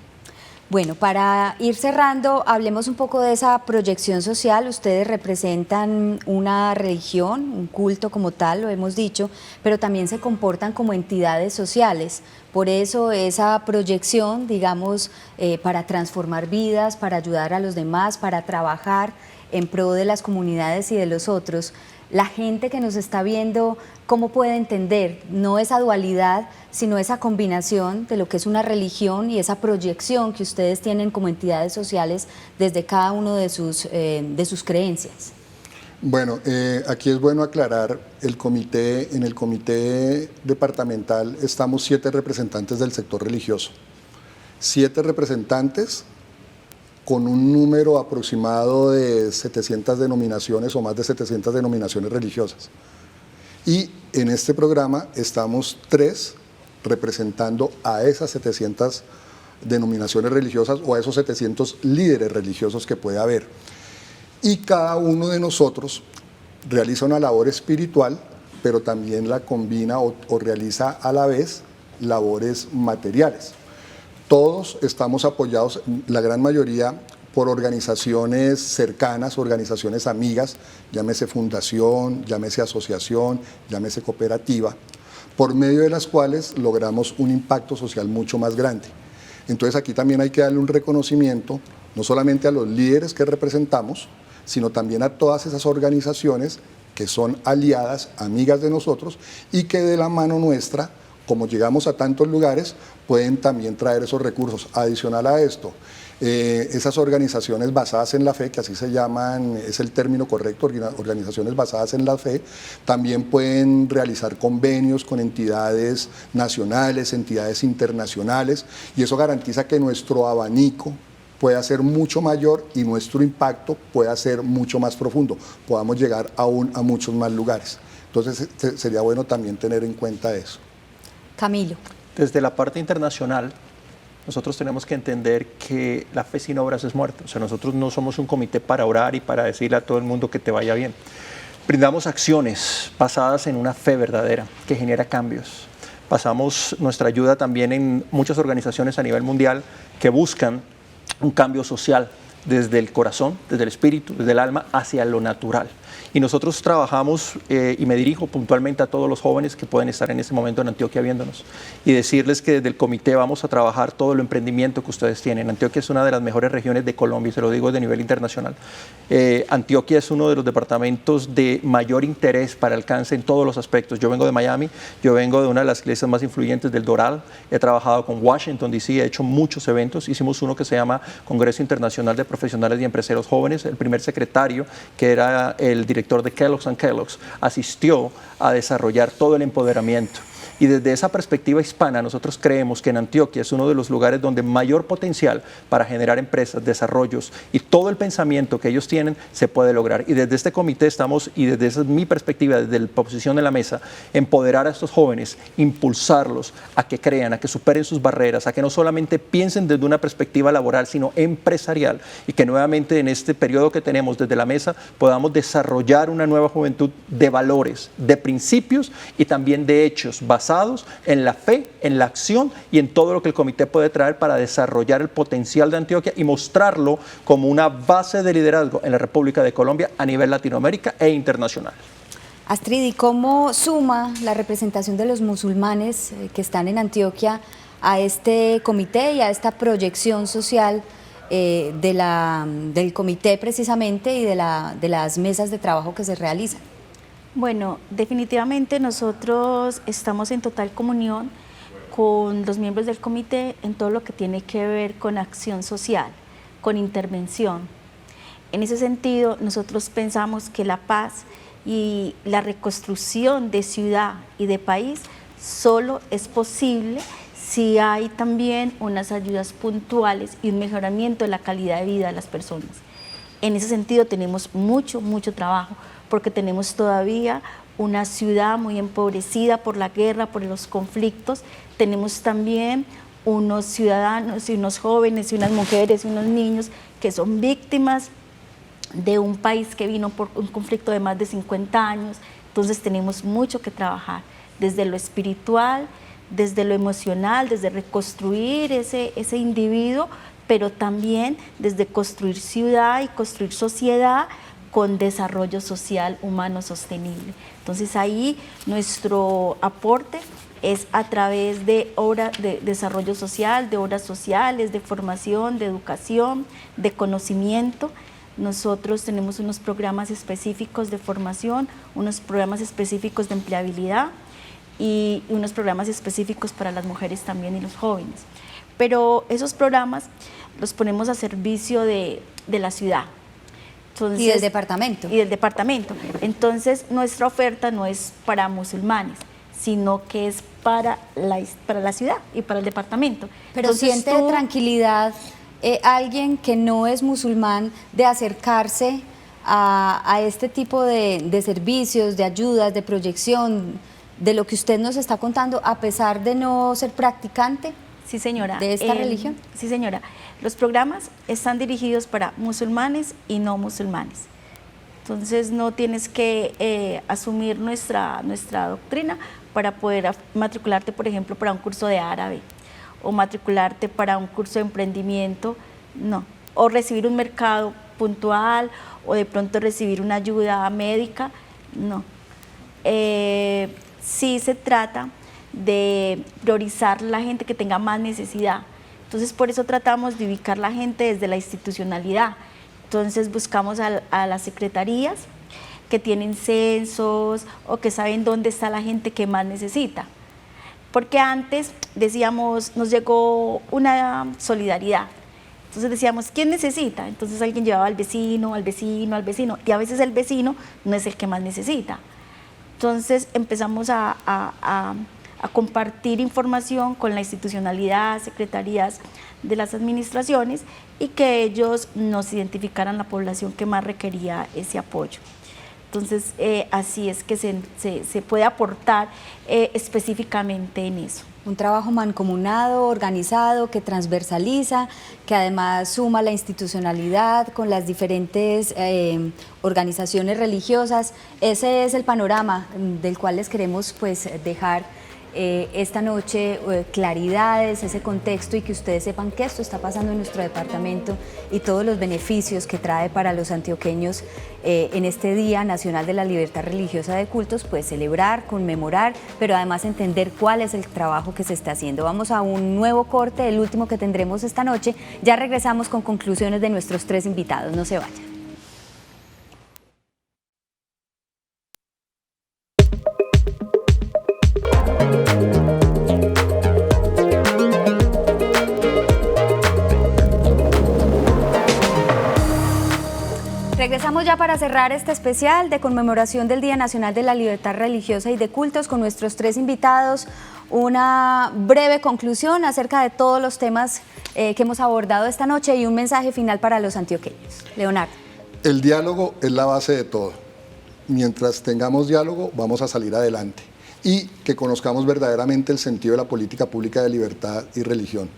Bueno, para ir cerrando, hablemos un poco de esa proyección social. Ustedes representan una religión, un culto como tal, lo hemos dicho, pero también se comportan como entidades sociales. Por eso esa proyección, digamos, para transformar vidas, para ayudar a los demás, para trabajar en pro de las comunidades y de los otros. La gente que nos está viendo, ¿cómo puede entender no esa dualidad, sino esa combinación de lo que es una religión y esa proyección que ustedes tienen como entidades sociales desde cada uno de sus creencias? Bueno, aquí es bueno aclarar, en el comité departamental estamos 7 representantes del sector religioso. 7 representantes con un número aproximado de 700 denominaciones o más de 700 denominaciones religiosas. Y en este programa estamos 3 representando a esas 700 denominaciones religiosas o a esos 700 líderes religiosos que puede haber. Y cada uno de nosotros realiza una labor espiritual, pero también la combina o realiza a la vez labores materiales. Todos estamos apoyados, la gran mayoría, por organizaciones cercanas, organizaciones amigas, llámese fundación, llámese asociación, llámese cooperativa, por medio de las cuales logramos un impacto social mucho más grande. Entonces aquí también hay que darle un reconocimiento, no solamente a los líderes que representamos, sino también a todas esas organizaciones que son aliadas, amigas de nosotros y que de la mano nuestra, como llegamos a tantos lugares, pueden también traer esos recursos. Adicional a esto, esas organizaciones basadas en la fe, que así se llaman, es el término correcto, organizaciones basadas en la fe, también pueden realizar convenios con entidades nacionales, entidades internacionales, y eso garantiza que nuestro abanico pueda ser mucho mayor y nuestro impacto pueda ser mucho más profundo, podamos llegar aún a muchos más lugares. Entonces sería bueno también tener en cuenta eso. Camilo. Desde la parte internacional, nosotros tenemos que entender que la fe sin obras es muerta. O sea, nosotros no somos un comité para orar y para decirle a todo el mundo que te vaya bien. Brindamos acciones basadas en una fe verdadera que genera cambios. Pasamos nuestra ayuda también en muchas organizaciones a nivel mundial que buscan un cambio social desde el corazón, desde el espíritu, desde el alma, hacia lo natural. Y nosotros trabajamos, y me dirijo puntualmente a todos los jóvenes que pueden estar en este momento en Antioquia viéndonos, y decirles que desde el comité vamos a trabajar todo el emprendimiento que ustedes tienen. Antioquia es una de las mejores regiones de Colombia, y se lo digo de nivel internacional. Antioquia es uno de los departamentos de mayor interés para alcance en todos los aspectos. Yo vengo de Miami, yo vengo de una de las iglesias más influyentes del Doral, he trabajado con Washington DC, he hecho muchos eventos, hicimos uno que se llama Congreso Internacional de Profesionales y Empresarios Jóvenes. El primer secretario, que era el director de Kellogg's & Kellogg's, asistió a desarrollar todo el empoderamiento. Y desde esa perspectiva hispana, nosotros creemos que en Antioquia es uno de los lugares donde mayor potencial para generar empresas, desarrollos y todo el pensamiento que ellos tienen se puede lograr. Y desde este comité estamos, y desde esa es mi perspectiva, desde la posición de la mesa, empoderar a estos jóvenes, impulsarlos a que crean, a que superen sus barreras, a que no solamente piensen desde una perspectiva laboral, sino empresarial, y que nuevamente en este periodo que tenemos desde la mesa podamos desarrollar una nueva juventud de valores, de principios y también de hechos basados en la fe, en la acción y en todo lo que el comité puede traer para desarrollar el potencial de Antioquia y mostrarlo como una base de liderazgo en la República de Colombia a nivel Latinoamérica e internacional. Astrid, ¿y cómo suma la representación de los musulmanes que están en Antioquia a este comité y a esta proyección social del comité precisamente y de las mesas de trabajo que se realizan? Bueno, definitivamente nosotros estamos en total comunión con los miembros del comité en todo lo que tiene que ver con acción social, con intervención. En ese sentido, nosotros pensamos que la paz y la reconstrucción de ciudad y de país solo es posible si hay también unas ayudas puntuales y un mejoramiento de la calidad de vida de las personas. En ese sentido tenemos mucho trabajo, porque tenemos todavía una ciudad muy empobrecida por la guerra, por los conflictos. Tenemos también unos ciudadanos y unos jóvenes y unas mujeres y unos niños que son víctimas de un país que vino por un conflicto de más de 50 años. Entonces tenemos mucho que trabajar desde lo espiritual, desde lo emocional, desde reconstruir ese individuo, pero también desde construir ciudad y construir sociedad con desarrollo social humano sostenible. Entonces ahí nuestro aporte es a través de obras de desarrollo social, de obras sociales, de formación, de educación, de conocimiento. Nosotros tenemos unos programas específicos de formación, unos programas específicos de empleabilidad y unos programas específicos para las mujeres también y los jóvenes. Pero esos programas los ponemos a servicio de la ciudad. Entonces, y del departamento. Y del departamento. Entonces, nuestra oferta no es para musulmanes, sino que es para la ciudad y para el departamento. Pero entonces, siente tranquilidad alguien que no es musulmán de acercarse a este tipo de servicios, de ayudas, de proyección, de lo que usted nos está contando, a pesar de no ser practicante. Sí, señora. ¿De esta religión? Sí, señora. Los programas están dirigidos para musulmanes y no musulmanes. Entonces no tienes que asumir nuestra doctrina para poder matricularte, por ejemplo, para un curso de árabe o matricularte para un curso de emprendimiento, no. O recibir un mercado puntual o de pronto recibir una ayuda médica, no. Sí se trata de priorizar la gente que tenga más necesidad. Entonces, por eso tratamos de ubicar la gente desde la institucionalidad. Entonces, buscamos a las secretarías que tienen censos o que saben dónde está la gente que más necesita. Porque antes decíamos, nos llegó una solidaridad. Entonces decíamos, ¿quién necesita? Entonces alguien llevaba al vecino, al vecino, al vecino, y a veces el vecino no es el que más necesita. Entonces empezamos a compartir información con la institucionalidad, secretarías de las administraciones, y que ellos nos identificaran la población que más requería ese apoyo. Entonces, así es que se puede aportar específicamente en eso. Un trabajo mancomunado, organizado, que transversaliza, que además suma la institucionalidad con las diferentes organizaciones religiosas. Ese es el panorama del cual les queremos pues dejar esta noche claridades, ese contexto, y que ustedes sepan que esto está pasando en nuestro departamento y todos los beneficios que trae para los antioqueños en este Día Nacional de la Libertad Religiosa de Cultos, pues celebrar, conmemorar, pero además entender cuál es el trabajo que se está haciendo. Vamos a un nuevo corte, el último que tendremos esta noche. Ya regresamos con conclusiones de nuestros tres invitados. No se vayan. Regresamos ya para cerrar este especial de conmemoración del Día Nacional de la Libertad Religiosa y de Cultos con nuestros tres invitados. Una breve conclusión acerca de todos los temas que hemos abordado esta noche y un mensaje final para los antioqueños. Leonardo. El diálogo es la base de todo. Mientras tengamos diálogo, vamos a salir adelante. Y que conozcamos verdaderamente el sentido de la política pública de libertad y religión.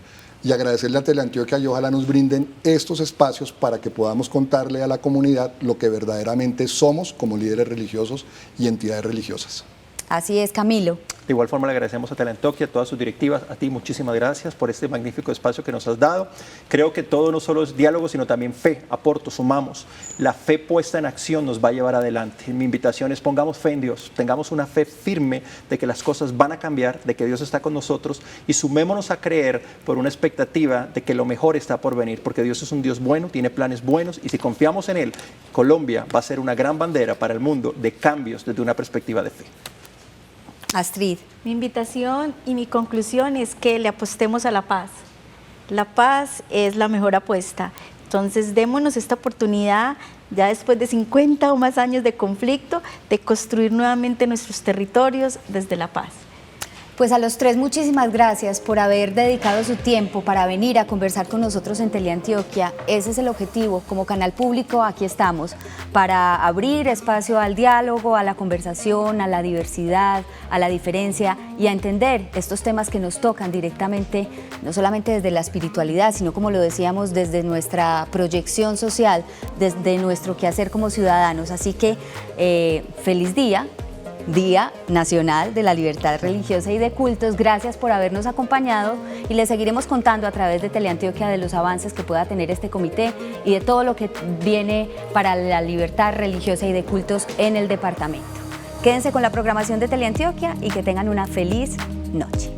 Y agradecerle a Teleantioquia y ojalá nos brinden estos espacios para que podamos contarle a la comunidad lo que verdaderamente somos como líderes religiosos y entidades religiosas. Así es, Camilo. De igual forma le agradecemos a Teleantioquia, a todas sus directivas, a ti muchísimas gracias por este magnífico espacio que nos has dado. Creo que todo no solo es diálogo, sino también fe, aporto, sumamos. La fe puesta en acción nos va a llevar adelante. Mi invitación es pongamos fe en Dios, tengamos una fe firme de que las cosas van a cambiar, de que Dios está con nosotros y sumémonos a creer por una expectativa de que lo mejor está por venir, porque Dios es un Dios bueno, tiene planes buenos y si confiamos en Él, Colombia va a ser una gran bandera para el mundo de cambios desde una perspectiva de fe. Astrid. Mi invitación y mi conclusión es que le apostemos a la paz. La paz es la mejor apuesta. Entonces, démonos esta oportunidad, ya después de 50 o más años de conflicto, de construir nuevamente nuestros territorios desde la paz. Pues a los tres muchísimas gracias por haber dedicado su tiempo para venir a conversar con nosotros en Teleantioquia. Ese es el objetivo. Como canal público aquí estamos para abrir espacio al diálogo, a la conversación, a la diversidad, a la diferencia y a entender estos temas que nos tocan directamente, no solamente desde la espiritualidad, sino como lo decíamos, desde nuestra proyección social, desde nuestro quehacer como ciudadanos. Así que feliz día. Día Nacional de la Libertad Religiosa y de Cultos. Gracias por habernos acompañado y les seguiremos contando a través de Teleantioquia de los avances que pueda tener este comité y de todo lo que viene para la libertad religiosa y de cultos en el departamento. Quédense con la programación de Teleantioquia y que tengan una feliz noche.